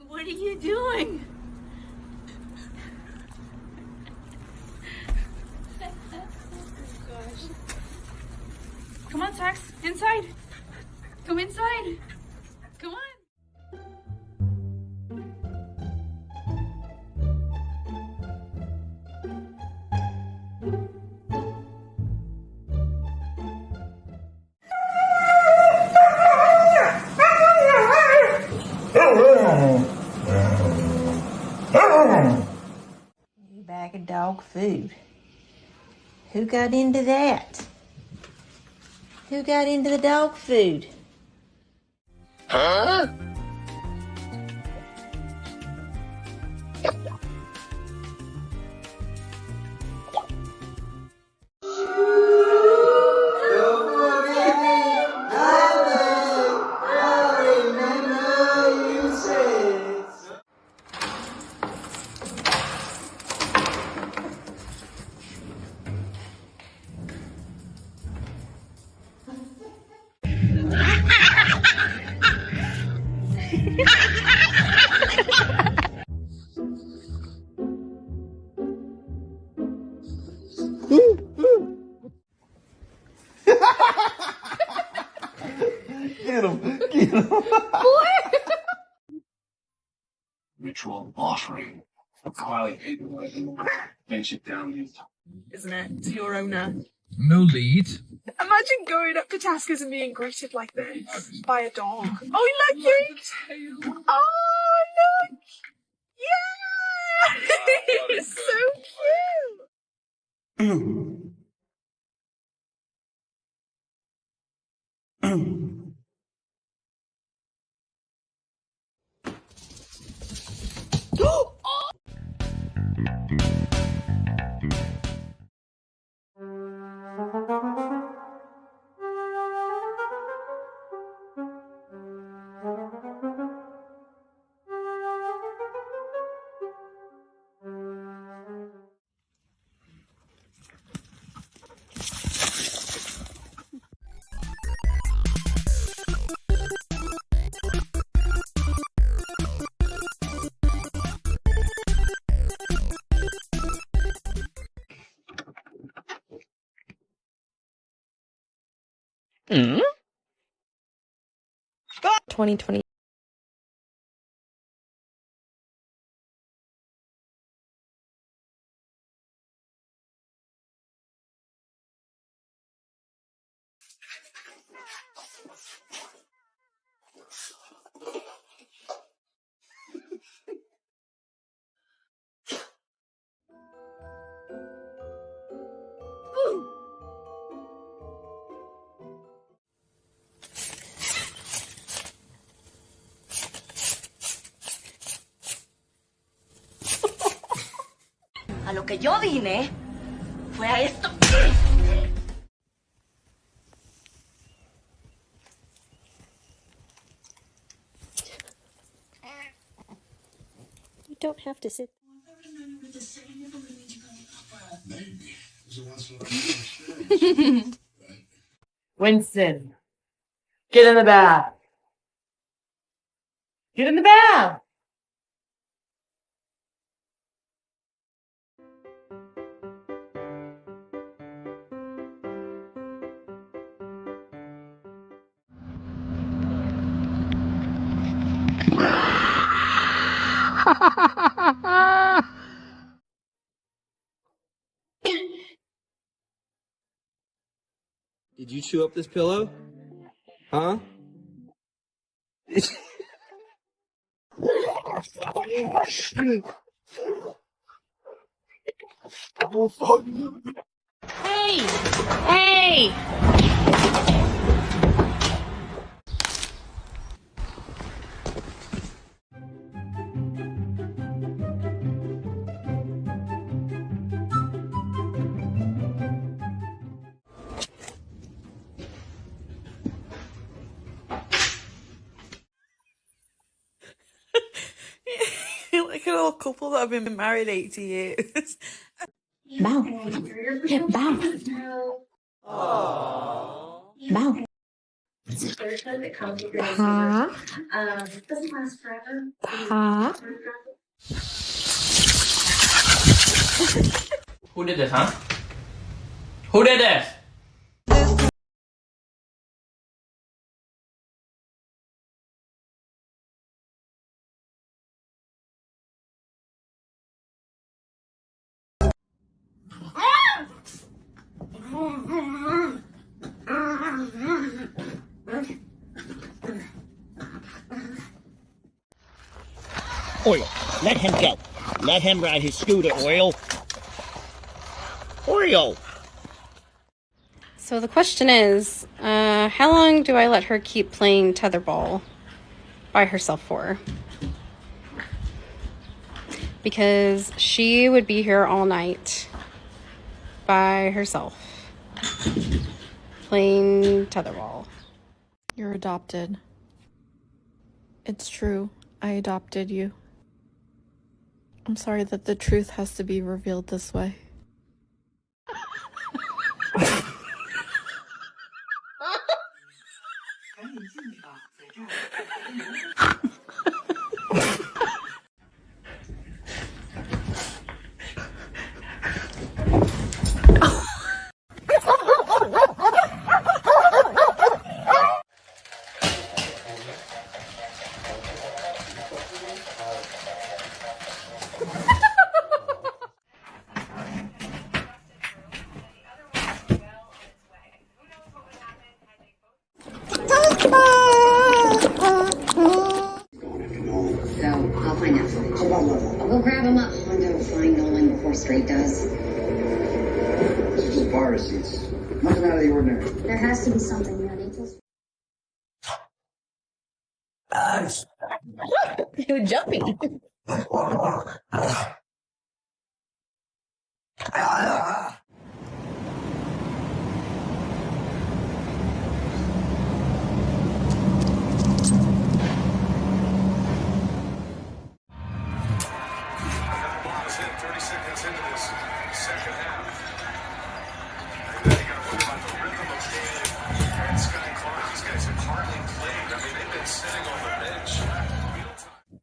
What are you doing? Gosh. Come on, Sax. Inside. Come inside. Come on. New bag of dog food. Who got into that? Who got into the dog food? Huh? Get him! Get him! Ritual offering. Quietly bench it down. Isn't it? To your owner. No lead. Imagine going up to Taskers and being greeted like this by a dog. Oh, look, you! Oh, look! Yeah! It's so cute! Mm? 2020. A lo que yo vine fue a esto. You don't have to sit. Winston, get in the bath. Get in the bath. Did you chew up this pillow? Huh? Hey! Hey! Like an old couple that have been married 80 years. Bow. Yeah, bow. Bow. Who did this, huh? Who did this? Oil, let him go. Let him ride his scooter, Oil. Oil! So the question is, how long do I let her keep playing tetherball by herself for? Because she would be here all night by herself playing tetherball. You're adopted. It's true. I adopted you. I'm sorry that the truth has to be revealed this way. I'll go grab him up. I'm gonna find Nolan before Straight does. These are just bar receipts. Nothing out of the ordinary. There has to be something here. You're jumping.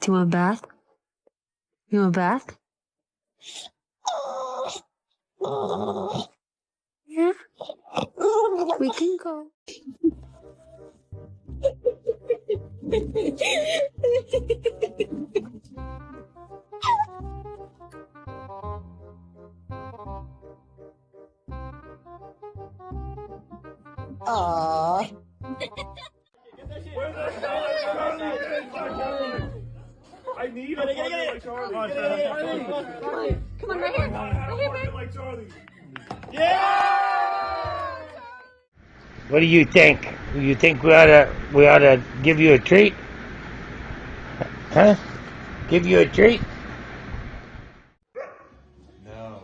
Do you want a bath? You want a bath? Yeah. We can go. Aww. I need a like Charlie. Come on, right here. Right here, babe. Like Charlie. Yeah! What do you think? You think we ought to give you a treat? Huh? Give you a treat? No.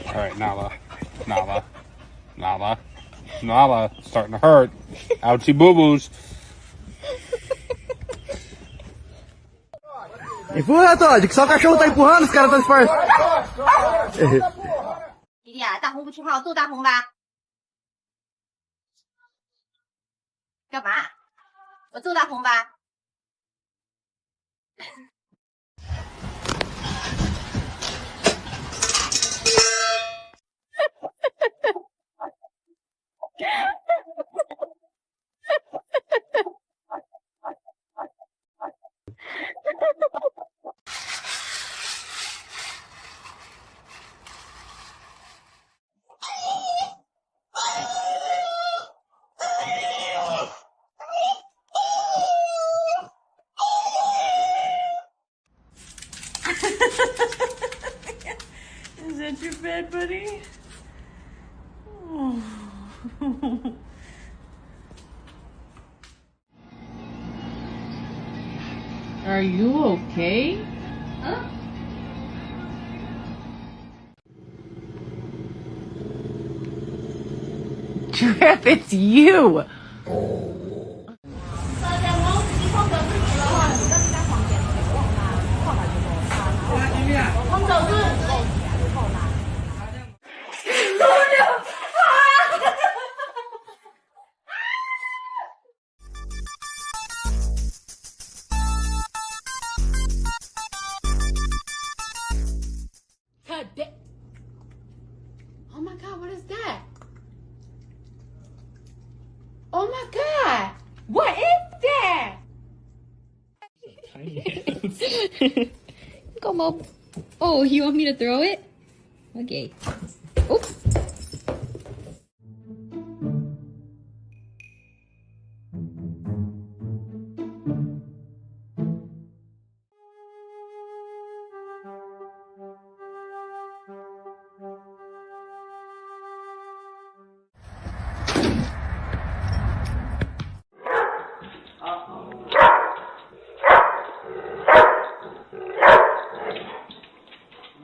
All right, Nala, starting to hurt. Ouchie boo-boos. Empurra, Todd, que só o cachorro tá empurrando, os caras estão disfarçando. 弟弟啊，大红不吃话，我揍大红吧。干嘛？我揍大红吧。Is that your bed, buddy? Oh. Are you okay? Huh? Trip, it's you! Oh my god, what is that? Oh my god! What is that? Go, Bob. Oh, you want me to throw it? Okay. Oh.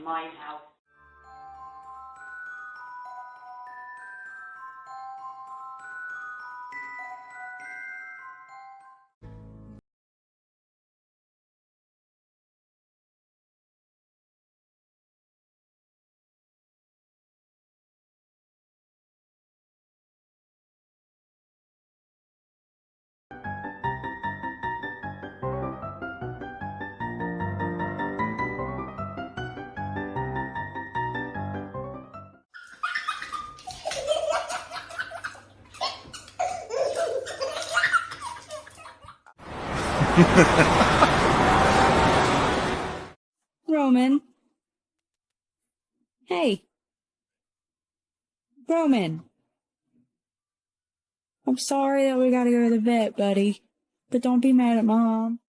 My house. Roman. Hey. Roman. I'm sorry that we gotta go to the vet, buddy. But don't be mad at Mom.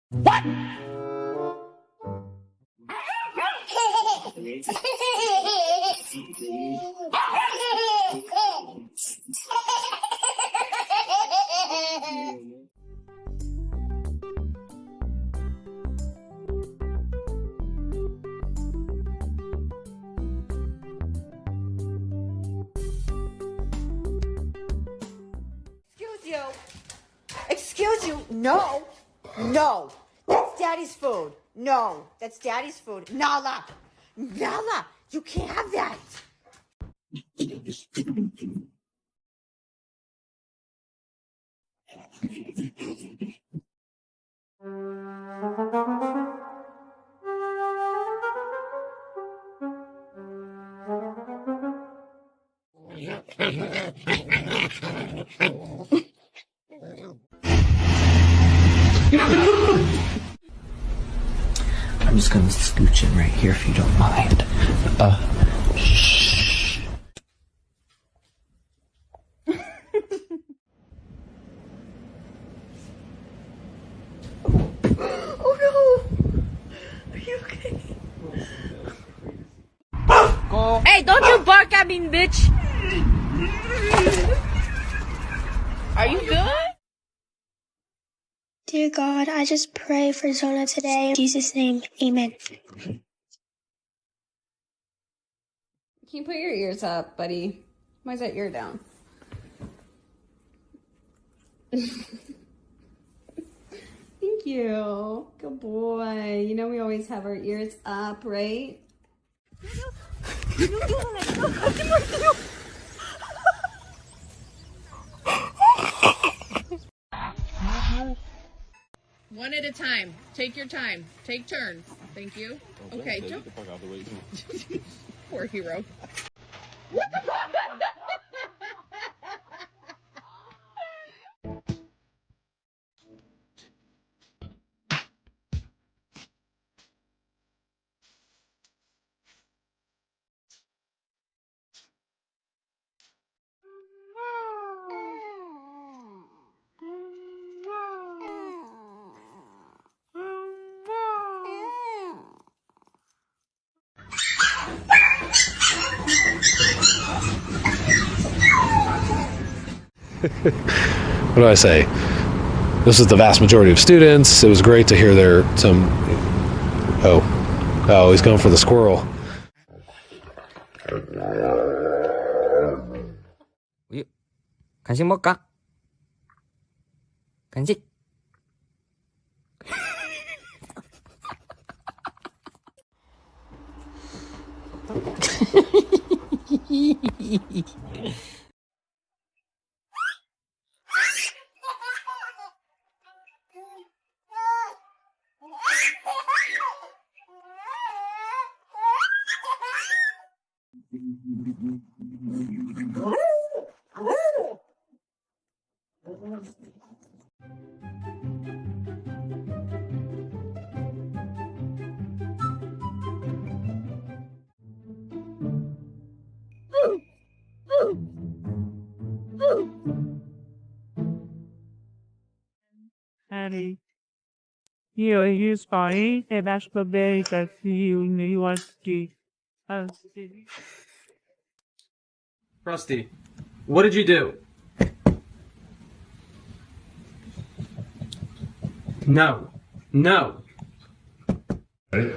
What? Excuse you. No. No. That's Daddy's food. No. That's Daddy's food. Nala. Nala. You can't have that. I'm just gonna scooch in right here if you don't mind. Shh. Oh no. Are you okay? Go. Hey, don't you bark at me, bitch. Are you good? Dear God, I just pray for Zona today. In Jesus' name, amen. Can you put your ears up, buddy? Why's that ear down? Thank you. Good boy. You know we always have our ears up, right? One at a time. Take your time. Take turns. Thank you. Okay, jump. Poor hero. What the fuck? what do I say? This is the vast majority of students. It was great to hear oh, he's going for the squirrel. 간식 먹을까? 간식. Honey, you spotty, and that's the day that you want to Rusty, what did you do? No. No. Ready?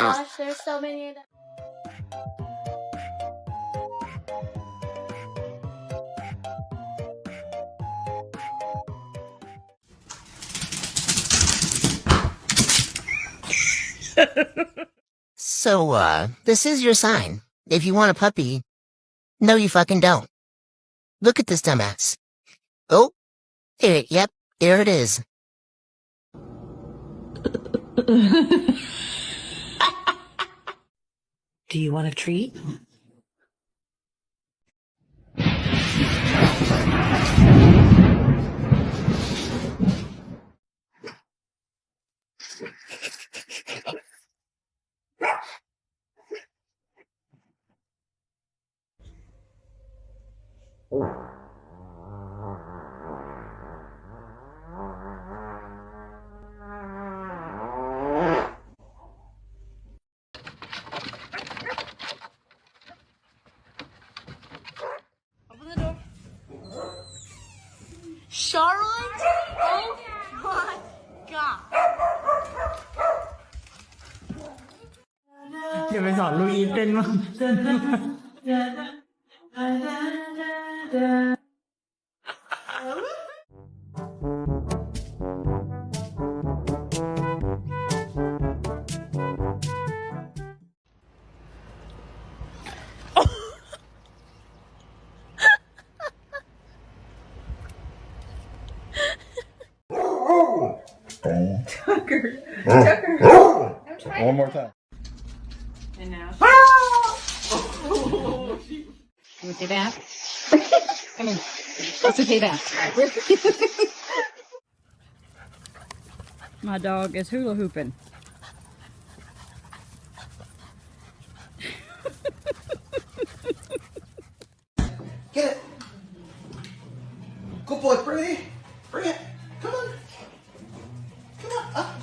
Gosh, there's so many of them. So, this is your sign. If you want a puppy. No, you fucking don't. Look at this dumbass. Oh, yep, there it is. Do you want a treat? Charlotte? Oh my god. เดี๋ยวไปสอนลูอีฟเต้นมั้ง Tucker. One more time. And now. You want to say that? Come here. Let's say that. My dog is hula hooping. Get it. Good boy, bring it. Bring it. Come on. Come on. Up.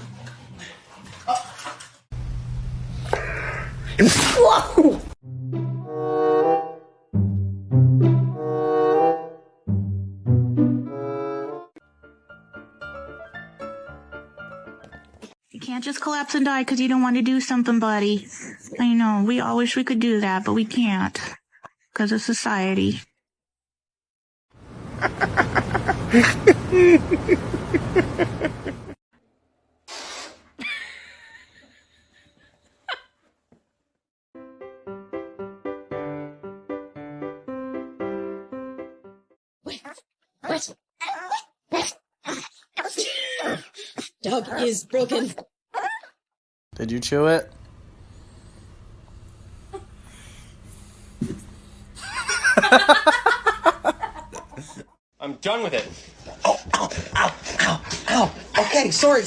Whoa! You can't just collapse and die because you don't want to do something, buddy. I know, we all wish we could do that, but we can't. Because of society. Dog is broken. Did you chew it? I'm done with it. Oh, ow, ow, ow, ow. Okay, sorry.